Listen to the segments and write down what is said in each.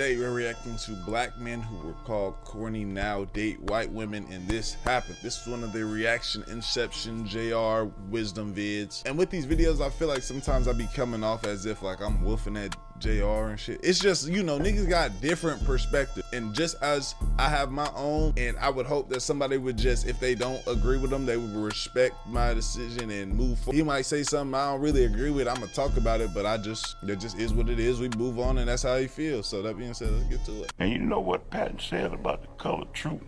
Today we're reacting to black men who were called corny now date white women, and this happened. This is one of the reaction inception JR wisdom vids. And with these videos, I feel like sometimes I be coming off as if like I'm woofing at JR and shit. It's just, you know, niggas got different perspective, and just as I have my own, and I would hope that somebody would just, if they don't agree with them, they would respect my decision and move forward. He might say something I don't really agree with, I'm gonna talk about it, but it just is what it is. We move on, and that's how he feels. So that being said, let's get to it. And you know what Patton said about the colored troop?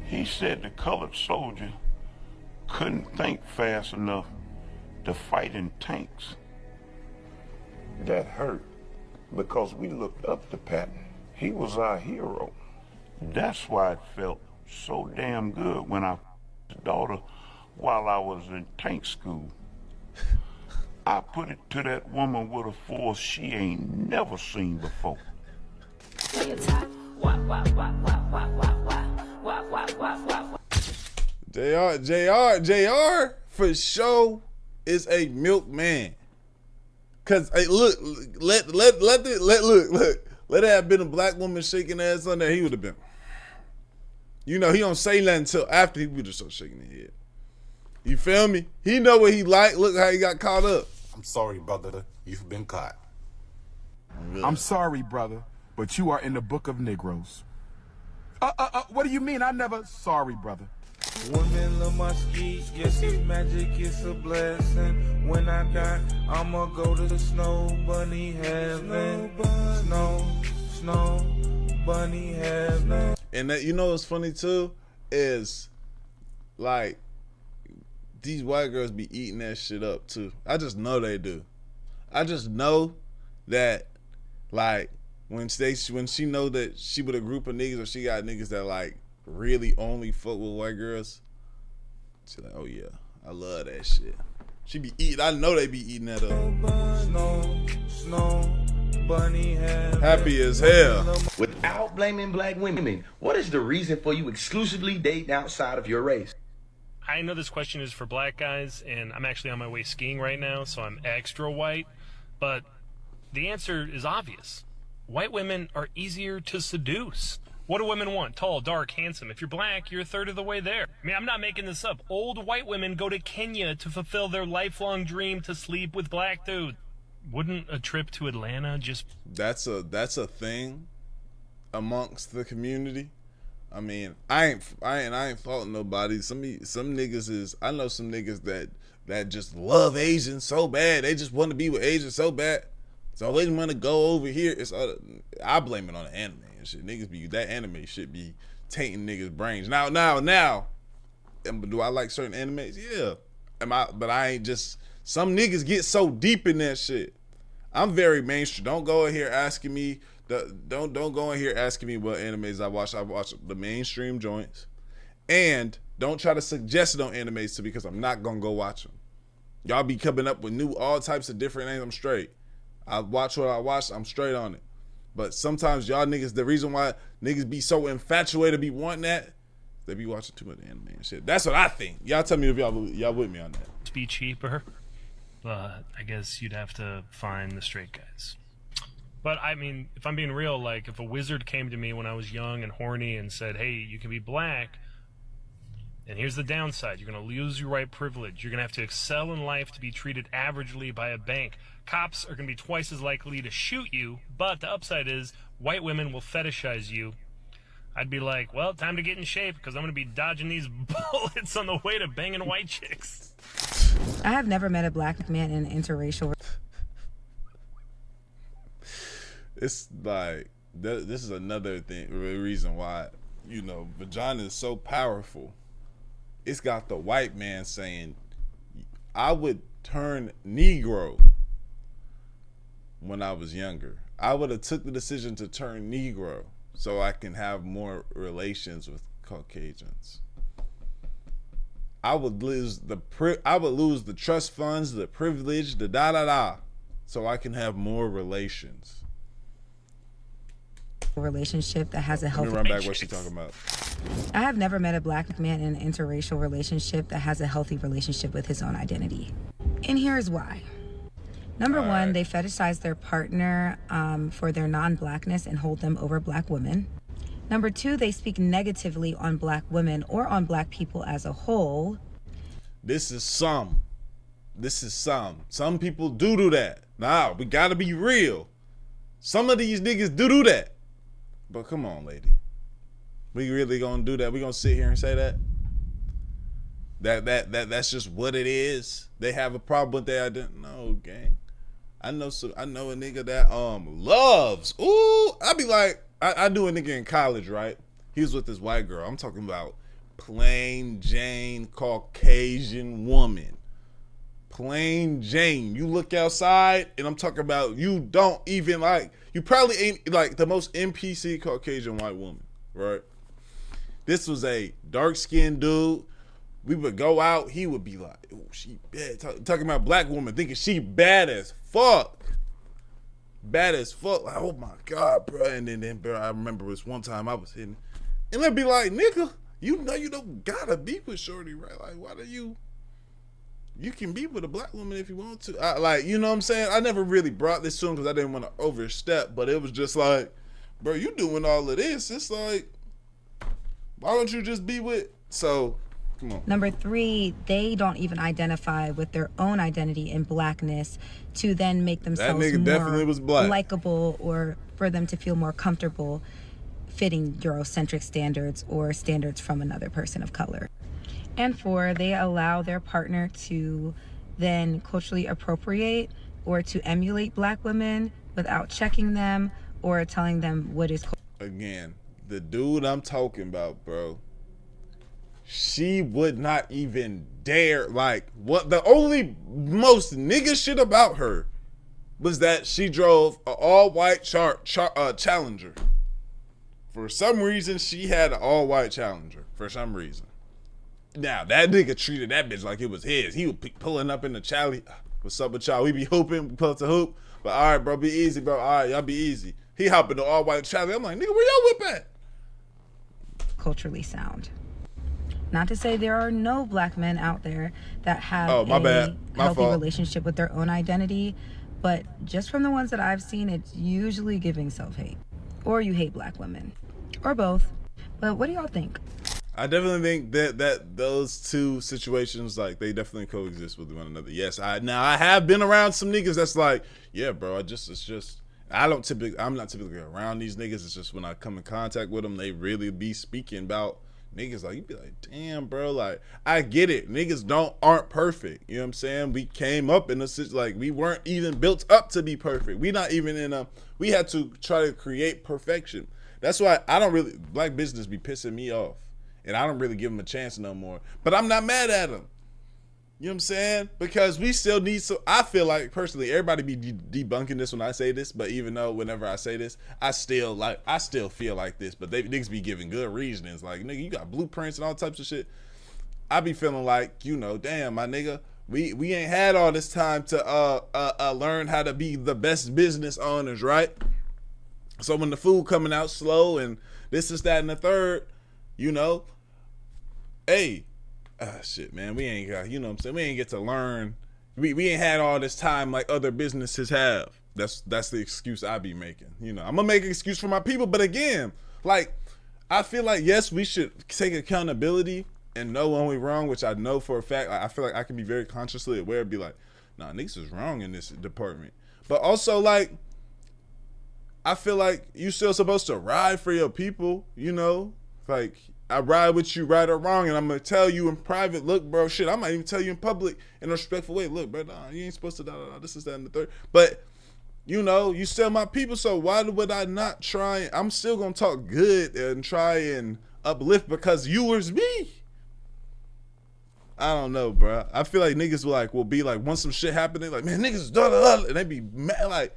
He said the colored soldier couldn't think fast enough to fight in tanks. That hurt, because we looked up to Patton. He was our hero. That's why it felt so damn good when I his daughter while I was in tank school. I put it to that woman with a force she ain't never seen before. JR for sure is a milkman. Cause hey, look, let it have been a black woman shaking ass on there, he would have been. You know, he don't say nothing until after he would have started shaking his head. You feel me? He know what he like. Look how he got caught up. I'm sorry, brother. You've been caught. I'm sorry, brother, but you are in the book of Negroes. What do you mean? I never. Sorry, brother. Women love my skis, yes it's magic, it's a blessing. When I die, I'ma go to the snow bunny heaven. Snow bunny heaven. And that, you know what's funny too, is like these white girls be eating that shit up too. I just know they do. I just know that like when she know that she with a group of niggas, or she got niggas that like really only fuck with white girls, she like, oh yeah, I love that shit. She be eating, I know they be eating that up. Snow bunny heaven. Happy as hell. Without blaming black women, what is the reason for you exclusively dating outside of your race? I know this question is for black guys, and I'm actually on my way skiing right now, so I'm extra white, but the answer is obvious. White women are easier to seduce. What do women want? Tall, dark, handsome. If you're black, you're a third of the way there. I mean, I'm not making this up. Old white women go to Kenya to fulfill their lifelong dream to sleep with black dudes. Wouldn't a trip to Atlanta just... That's a thing amongst the community. I mean, I ain't faulting nobody. Some niggas is, I know some niggas that just love Asians so bad. They just want to be with Asians so bad. So they want to go over here. I blame it on the anime and shit. Niggas be, that anime shit be tainting niggas' brains. Now, do I like certain animes? Yeah. But I ain't just, some niggas get so deep in that shit. I'm very mainstream. Don't go in here asking me, don't go in here asking me what animes I watch. I watch the mainstream joints. And don't try to suggest it on animes too, because I'm not gonna go watch them. Y'all be coming up with all types of different names. I'm straight. I watch what I watch, I'm straight on it. But sometimes y'all niggas, the reason why niggas be so infatuated, be wanting that, they be watching too much anime and shit. That's what I think. Y'all tell me if y'all with me on that. Be cheaper, but I guess you'd have to find the straight guys. But I mean, if I'm being real, like if a wizard came to me when I was young and horny and said, hey, you can be black, and here's the downside, you're gonna lose your white privilege. You're gonna have to excel in life to be treated averagely by a bank. Cops are gonna be twice as likely to shoot you, but the upside is white women will fetishize you. I'd be like, well, time to get in shape, because I'm gonna be dodging these bullets on the way to banging white chicks. I have never met a black man in an interracial. It's like, this is another reason why, you know, vagina is so powerful. It's got the white man saying, I would turn Negro when I was younger. I would have took the decision to turn Negro so I can have more relations with Caucasians. I would lose the trust funds, the privilege, the da-da-da, so I can have more relations. Relationship that has a healthy... Let me run back what she's talking about. I have never met a black man in an interracial relationship that has a healthy relationship with his own identity. And here's why. Number one, they fetishize their partner for their non-blackness and hold them over black women. Number two, they speak negatively on black women or on black people as a whole. This is some. Some people do that. Nah, we gotta be real. Some of these niggas do that. But come on, lady. We really gonna do that? We gonna sit here and say that? That's just what it is. They have a problem with that. I didn't know, gang. I know a nigga that loves. Ooh, I be like, I knew a nigga in college, right? He was with this white girl. I'm talking about plain Jane Caucasian woman. Plain Jane. You look outside, and I'm talking about you don't even like. You probably ain't like the most NPC Caucasian white woman, right? This was a dark-skinned dude. We would go out. He would be like, "Oh, she bad." Talking about black woman, thinking she bad as fuck. Bad as fuck. Like, oh my God, bro. And then bro, I remember this one time I was hitting, and they'd be like, "Nigga, you know you don't gotta be with shorty, right? Like, why do you can be with a black woman if you want to." Like, you know what I'm saying? I never really brought this to him because I didn't want to overstep, but it was just like, bro, you doing all of this. It's like, why don't you just be with? So, come on. Number three, they don't even identify with their own identity in blackness to then make themselves more likable or for them to feel more comfortable fitting Eurocentric standards or standards from another person of color. And four, they allow their partner to then culturally appropriate or to emulate black women without checking them or telling them what is. Again, the dude I'm talking about, bro, she would not even dare. Like, what? The only most nigga shit about her was that she drove an all-white Challenger. For some reason, she had an all-white Challenger. For some reason. Now, that nigga treated that bitch like it was his. He was pulling up in the Charlie. What's up with y'all? We be hooping, we pull up to hoop. But all right, bro, be easy, bro. All right, y'all be easy. He hopping the all-white Charlie. I'm like, nigga, where y'all whip at? Culturally sound. Not to say there are no black men out there that have a healthy relationship with their own identity, but just from the ones that I've seen, it's usually giving self-hate. Or you hate black women. Or both. But what do y'all think? I definitely think that those two situations, like, they definitely coexist with one another. Yes, I have been around some niggas that's like, yeah, bro, I'm not typically around these niggas. It's just when I come in contact with them, they really be speaking about niggas. Like, you be like, damn, bro, like, I get it. Niggas aren't perfect. You know what I'm saying? We came up in a situation, like, we weren't even built up to be perfect. We not even we had to try to create perfection. That's why black business be pissing me off. And I don't really give them a chance no more. But I'm not mad at them. You know what I'm saying? Because we still need I feel like, personally, everybody be debunking this when I say this. But even though whenever I say this, I still feel like this. But niggas be giving good reasonings. Like, nigga, you got blueprints and all types of shit. I be feeling like, damn, my nigga, we ain't had all this time to learn how to be the best business owners, right? So when the food coming out slow and this is that and the third, hey, shit, man, we ain't got, you know what I'm saying? We ain't get to learn. We ain't had all this time like other businesses have. That's the excuse I be making. I'm gonna make an excuse for my people, but again, like, I feel like, yes, we should take accountability and know when we wrong, which I know for a fact. I feel like I can be very consciously aware and be like, nah, niggas is wrong in this department. But also, like, I feel like you still supposed to ride for your people, Like, I ride with you right or wrong, and I'm going to tell you in private, look, bro, shit, I might even tell you in public in a respectful way, look, bro, nah, you ain't supposed to, this is that and the third. But, you still my people, so why would I not try? I'm still going to talk good and try and uplift because you was me. I don't know, bro. I feel like niggas will be like, once some shit happen, they like, man, niggas, and they be mad, like,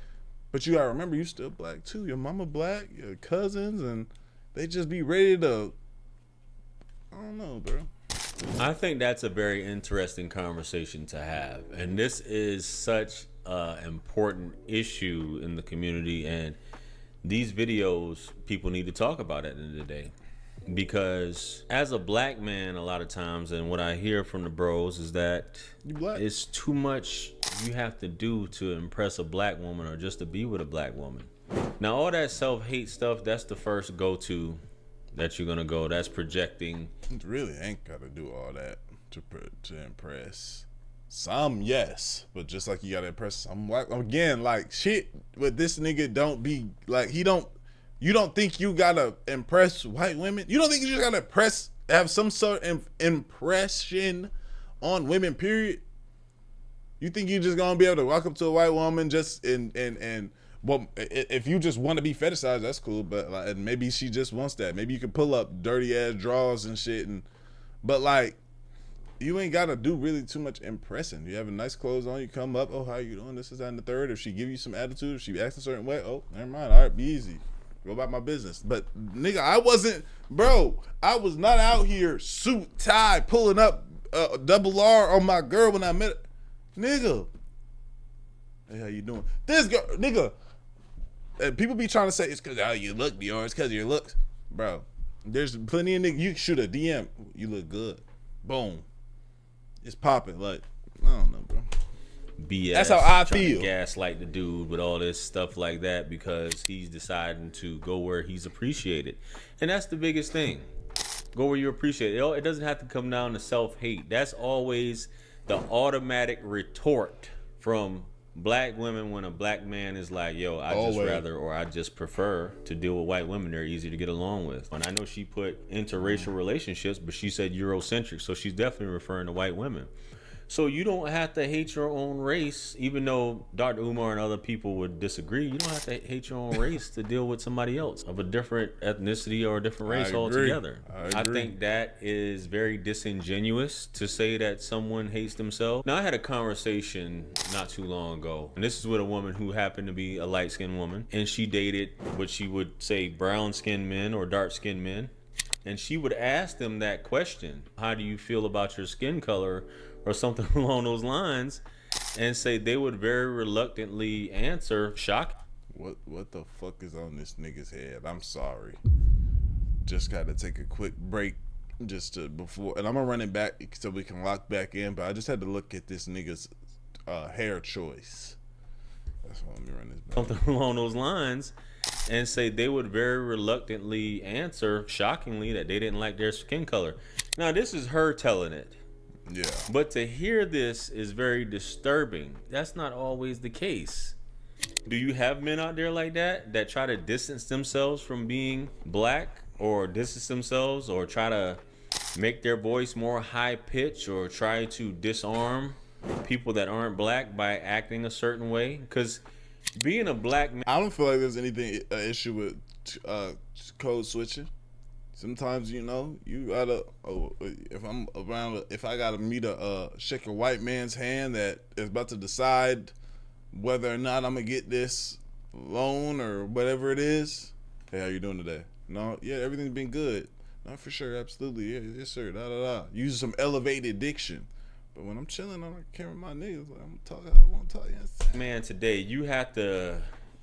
but you got to remember, you still black too. Your mama black, your cousins, and they just be ready to, I don't know, bro. I think that's a very interesting conversation to have. And this is such an important issue in the community. And these videos, people need to talk about at the end of the day. Because as a black man, a lot of times, and what I hear from the bros is that it's too much you have to do to impress a black woman or just to be with a black woman. Now, all that self-hate stuff, that's the first go-to that you're gonna go. That's projecting. It really ain't gotta do all that to impress. Some, yes, but just like you gotta impress some white. Again, like shit. But this nigga don't be like he don't. You don't think you gotta impress white women? You don't think you just gotta have some sort of impression on women? Period. You think you just gonna be able to walk up to a white woman just and well, if you just want to be fetishized, that's cool. But like, maybe she just wants that. Maybe you can pull up dirty ass drawers and shit. But like, you ain't gotta do really too much impressing. You have a nice clothes on. You come up. Oh, how you doing? This is that and the third. If she give you some attitude, if she acts a certain way, oh, never mind. All right, be easy. Go about my business. But nigga, I was not out here suit tie pulling up double R on my girl when I met her. Nigga, hey, how you doing? This girl, nigga. People be trying to say it's because how you look, Dior. It's because of your looks, bro. There's plenty of niggas. You shoot a DM. You look good. Boom. It's popping. Like, I don't know, bro. BS. That's how I feel. To gaslight the dude with all this stuff like that because he's deciding to go where he's appreciated, and that's the biggest thing. Go where you're appreciated. It doesn't have to come down to self-hate. That's always the automatic retort from black women when a black man is like, yo, I just rather, or I just prefer to deal with white women. They're easy to get along with. And I know she put interracial relationships, but she said Eurocentric, so she's definitely referring to white women. So you don't have to hate your own race, even though Dr. Umar and other people would disagree. You don't have to hate your own race to deal with somebody else of a different ethnicity or a different race altogether. I think that is very disingenuous to say that someone hates themselves. Now, I had a conversation not too long ago, and this is with a woman who happened to be a light-skinned woman, and she dated what she would say brown-skinned men or dark-skinned men, and she would ask them that question, how do you feel about your skin color, or something along those lines, and say they would very reluctantly answer, shock. What the fuck is on this nigga's head? I'm sorry. Just gotta take a quick break just to before, and I'm gonna run it back so we can lock back in, but I just had to look at this nigga's hair choice. That's why let me run this back. Something along those lines, and say they would very reluctantly answer, shockingly, that they didn't like their skin color. Now, this is her telling it. Yeah. But to hear this is very disturbing. That's not always the case. Do you have men out there like that try to distance themselves from being black, or distance themselves, or try to make their voice more high pitched, or try to disarm people that aren't black by acting a certain way? Because being a black man, I don't feel like there's anything issue with code switching. Sometimes, you know, you gotta, if I gotta meet shake a white man's hand that is about to decide whether or not I'm gonna get this loan or whatever it is. Hey, how you doing today? No, yeah, everything's been good. No, for sure, absolutely, yeah, yes sir, Use some elevated diction. But when I'm chilling on the camera, my niggas, like, I'm talking how I want to talk. Man, today you have to,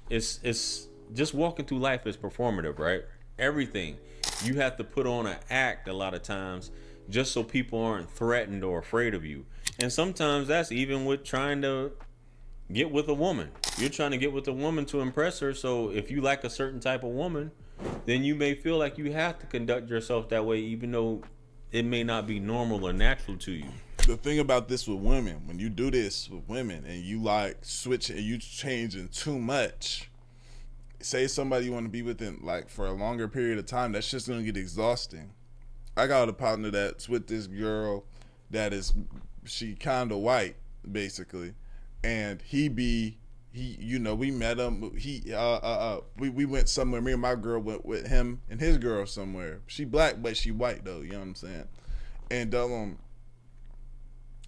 it's just walking through life is performative, right? Everything. You have to put on an act a lot of times just so people aren't threatened or afraid of you. And sometimes that's even with trying to get with a woman. You're trying to get with a woman to impress her. So if you like a certain type of woman, then you may feel like you have to conduct yourself that way, even though it may not be normal or natural to you. The thing about this with women, when you do this with women and you like switch and you changing too much, say somebody you want to be with in like for a longer period of time, that's just gonna get exhausting. I got a partner that's with this girl that is, she kind of white basically, and he you know, we met him, we went somewhere, me and my girl went with him and his girl somewhere. She black but she white though, you know what I'm saying? And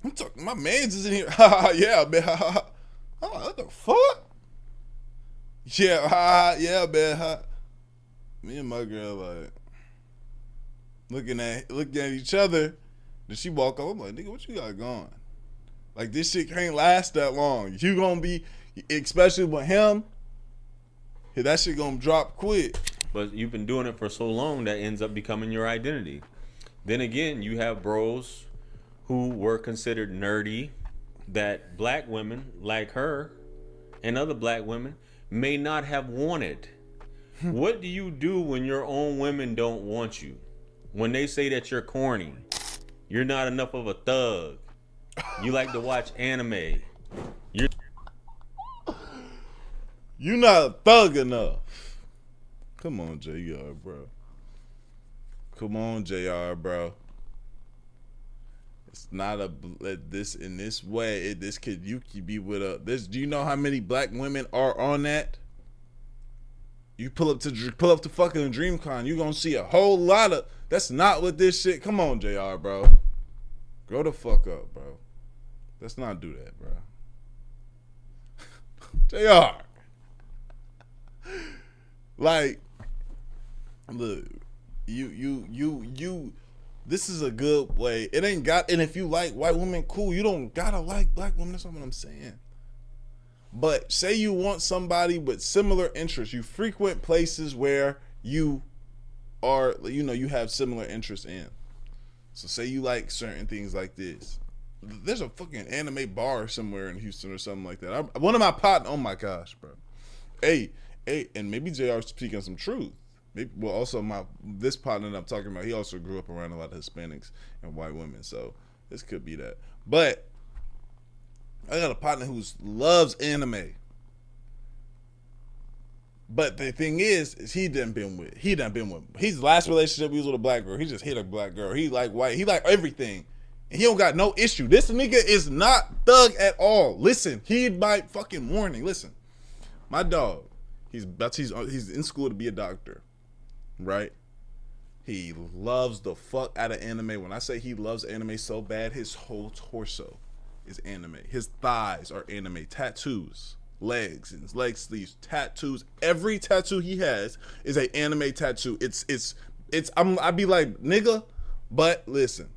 I'm talking, my man's is in here. Yeah, man. I'm like, what the fuck? Yeah, yeah, man. Me and my girl like looking at each other. Then she walk up. I'm like, nigga, what you got going? Like, this shit can't last that long. You gonna be, especially with him, that shit gonna drop quick. But you've been doing it for so long that ends up becoming your identity. Then again, you have bros who were considered nerdy, that black women like her and other black women may not have wanted. What do you do when your own women don't want you? When they say that you're corny, you're not enough of a thug, you like to watch anime, you're not a thug enough. Come on, JR, bro. Come on, JR, bro. It's not this in this way. This could you could be with a this. Do you know how many black women are on that? You pull up to fucking DreamCon, you gonna see a whole lot of. That's not what this shit. Come on, JR, bro. Grow the fuck up, bro. Let's not do that, bro. JR. Like, look, you. This is a good way. It ain't got. And if you like white women, cool. You don't gotta like black women. That's not what I'm saying. But say you want somebody with similar interests. You frequent places where you are, you have similar interests in. So say you like certain things like this. There's a fucking anime bar somewhere in Houston or something like that. One of my partners, oh my gosh, bro. Hey, and maybe JR speaking some truth. Maybe, well, also this partner that I'm talking about, he also grew up around a lot of Hispanics and white women. So this could be that. But I got a partner who loves anime. But the thing is he done been with his last relationship, he was with a black girl. He just hit a black girl. He like white. He like everything. And he don't got no issue. This nigga is not thug at all. Listen, heed my fucking warning. Listen, my dog, he's in school to be a doctor, right? He loves the fuck out of anime. When I say he loves anime so bad, his whole torso is anime. His thighs are anime. Tattoos, legs and leg sleeves, tattoos. Every tattoo he has is an anime tattoo. I'd be like, nigga, but listen,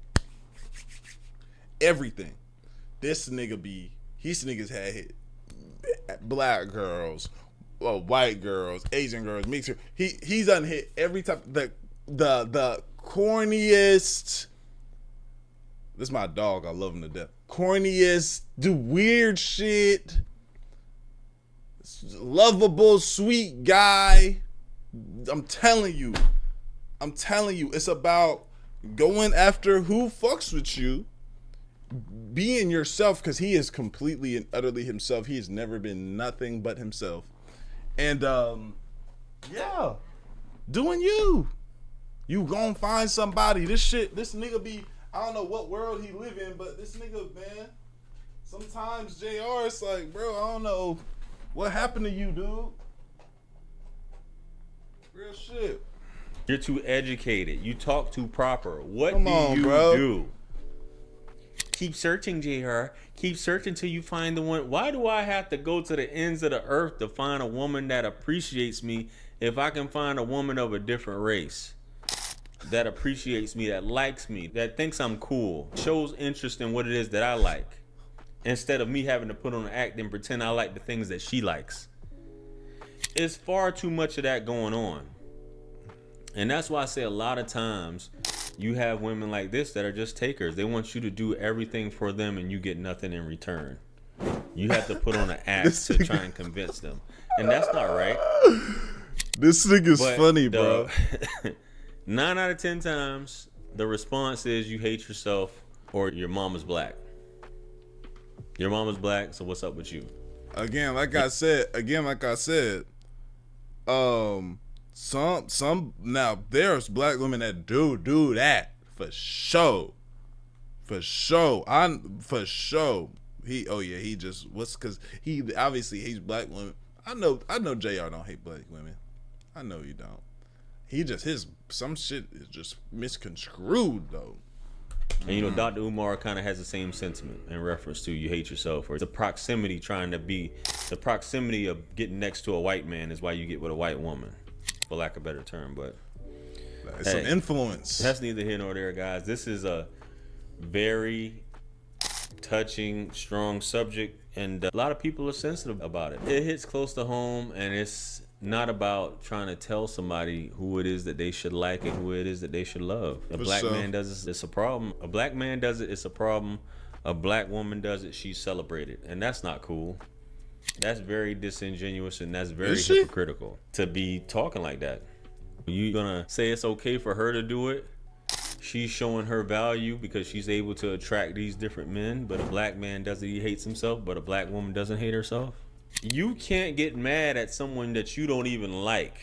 everything. These niggas had hit black girls, white girls, Asian girls, mixer. He's done hit every type. The corniest. This is my dog. I love him to death. Corniest, do weird shit. Lovable, sweet guy. I'm telling you, it's about going after who fucks with you, being yourself, because he is completely and utterly himself. He has never been nothing but himself. And yeah, doing you. You gonna find somebody. This nigga be, I don't know what world he live in, but this nigga, man, sometimes JR, it's like, bro, I don't know what happened to you, dude. Real shit. You're too educated. You talk too proper. What Come do on, you bro. do? Keep searching, JR. Keep searching till you find the one. Why do I have to go to the ends of the earth to find a woman that appreciates me if I can find a woman of a different race that appreciates me, that likes me, that thinks I'm cool, shows interest in what it is that I like, instead of me having to put on an act and pretend I like the things that she likes? It's far too much of that going on. And that's why I say a lot of times you have women like this that are just takers. They want you to do everything for them and you get nothing in return. You have to put on an act to try and convince them. And that's not right. This nigga's funny, bro. 9 out of 10 times, the response is you hate yourself or your mama's black. Your mama's black, so what's up with you? Again, like I said, now there's black women that do that for sure. He just because he obviously hates black women. I know JR don't hate black women. I know you don't. He just some shit is just misconstrued though. And Dr. Umar kind of has the same sentiment in reference to you hate yourself, or the proximity of getting next to a white man is why you get with a white woman, for lack of a better term. But it's an influence. That's neither here nor there, guys. This is a very touching, strong subject, and a lot of people are sensitive about it. It hits close to home, and it's not about trying to tell somebody who it is that they should like and who it is that they should love. A black man does it, it's a problem. A black man does it, it's a problem. a black woman does it, she's celebrated, and that's not cool. That's very disingenuous, and that's very hypocritical to be talking like that. You gonna say it's okay for her to do it? She's showing her value because she's able to attract these different men, but a black man does it, he hates himself, but a black woman doesn't hate herself. You can't get mad at someone that you don't even like.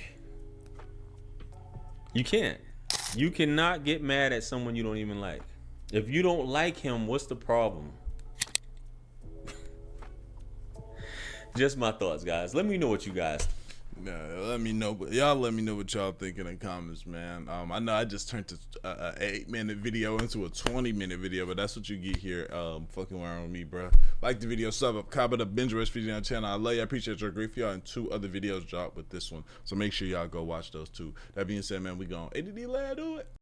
You can't. You cannot get mad at someone you don't even like. If you don't like him, what's the problem? Just my thoughts, guys. Let me know what you guys think. Let me know, but y'all let me know what y'all think in the comments, man. I know I just turned an 8-minute video into a 20-minute video, but that's what you get here, fucking around with me, bro. Like the video, sub up, comment up, binge watch video on the channel. I love you, I appreciate your grief, y'all, and 2 other videos dropped with this one, so make sure y'all go watch those 2. That being said, man, we gon' ADD lad do it.